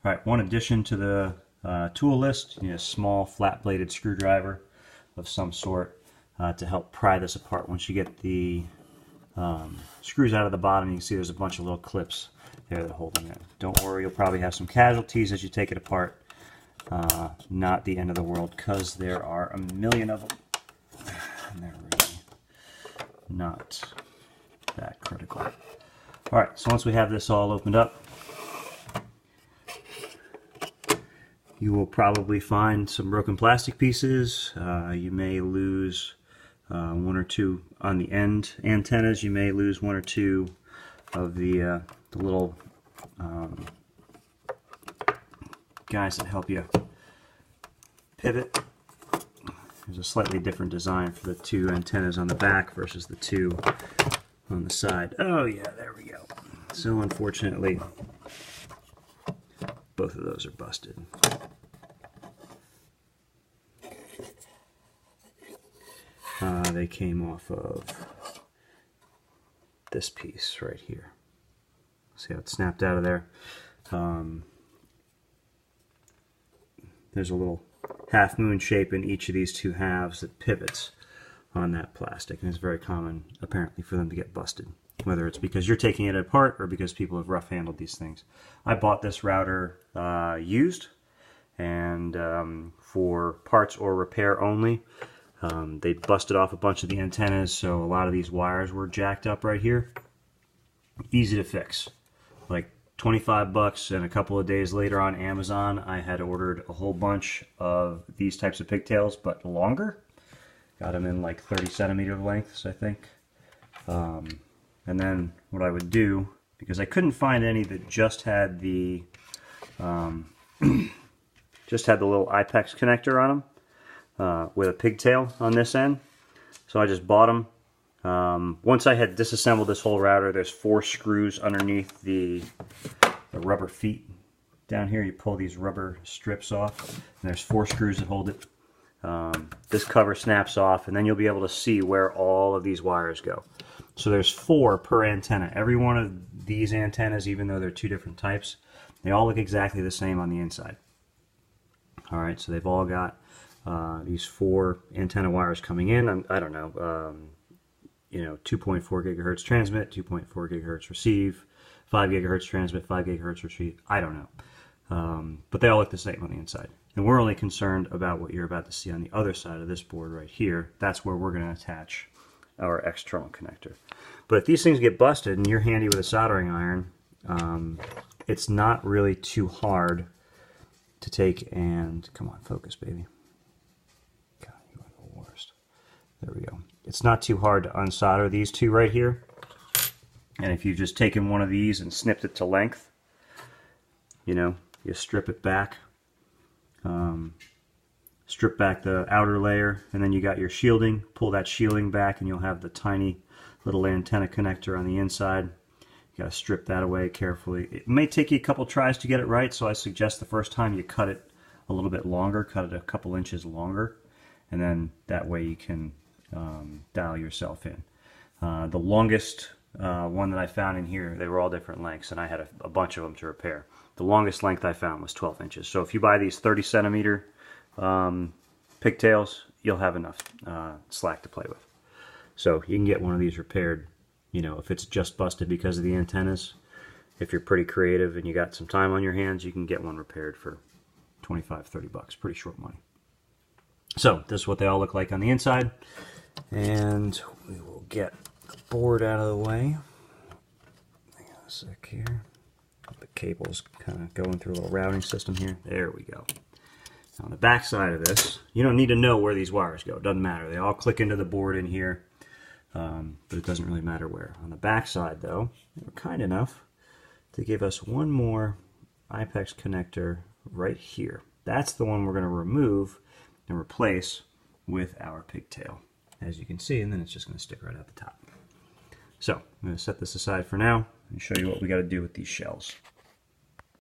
All right, one addition to the tool list, you need a small flat-bladed screwdriver of some sort to help pry this apart. Once you get the screws out of the bottom, you can see there's a bunch of little clips there that hold them in. Don't worry, you'll probably have some casualties as you take it apart. Not the end of the world, because there are a million of them, and they're really not that critical. All right, so once we have this all opened up, you will probably find some broken plastic pieces. You may lose one or two on the end antennas. You may lose one or two of the little guys that help you pivot. There's a slightly different design for the two antennas on the back versus the two on the side. Oh yeah, there we go. So unfortunately, both of those are busted. They came off of this piece right here. See how it snapped out of there? There's a little half moon shape in each of these two halves that pivots on that plastic, and it's very common apparently for them to get busted, whether it's because you're taking it apart or because people have rough handled these things. I bought this router used, and for parts or repair only. They busted off a bunch of the antennas, so a lot of these wires were jacked up right here. Easy to fix. Like 25 bucks, and a couple of days later on Amazon, I had ordered a whole bunch of these types of pigtails, but longer. Got them in like 30 centimeter lengths, I think. And then what I would do, because I couldn't find any that just had the little Ipex connector on them. With a pigtail on this end, so I just bought them. Once I had disassembled this whole router, there's 4 screws underneath the rubber feet down here. You pull these rubber strips off, and there's 4 screws that hold it. This cover snaps off, and then you'll be able to see where all of these wires go. So there's 4 per antenna. Every one of these antennas, even though they're 2 different types, they all look exactly the same on the inside. All right, so they've all got these 4 antenna wires coming in. I don't know, 2.4 gigahertz transmit, 2.4 gigahertz receive, 5 gigahertz transmit, 5 gigahertz receive. I don't know. But they all look the same on the inside. And we're only concerned about what you're about to see on the other side of this board right here. That's where we're going to attach our external connector. But if these things get busted and you're handy with a soldering iron, it's not really too hard to take and, come on, focus, baby. There we go. It's not too hard to unsolder these two right here. And if you've just taken one of these and snipped it to length, you strip it back. Strip back the outer layer, and then you got your shielding. Pull that shielding back, and you'll have the tiny little antenna connector on the inside. You got to strip that away carefully. It may take you a couple tries to get it right, so I suggest the first time you cut it a little bit longer, cut it a couple inches longer, and then that way you can dial yourself in. The longest one that I found in here, they were all different lengths, and I had a bunch of them to repair. The longest length I found was 12 inches. So if you buy these 30 centimeter pigtails, you'll have enough slack to play with. So you can get one of these repaired, if it's just busted because of the antennas. If you're pretty creative and you got some time on your hands, you can get one repaired for 25, 30 bucks. Pretty short money. So this is what they all look like on the inside. And we will get the board out of the way. Hang on a sec here. The cable's kind of going through a little routing system here. There we go. Now on the back side of this, you don't need to know where these wires go. It doesn't matter. They all click into the board in here, but it doesn't really matter where. On the back side, though, they were kind enough to give us one more Ipex connector right here. That's the one we're going to remove and replace with our pigtail, as you can see, and then it's just going to stick right at the top. So I'm going to set this aside for now and show you what we got to do with these shells.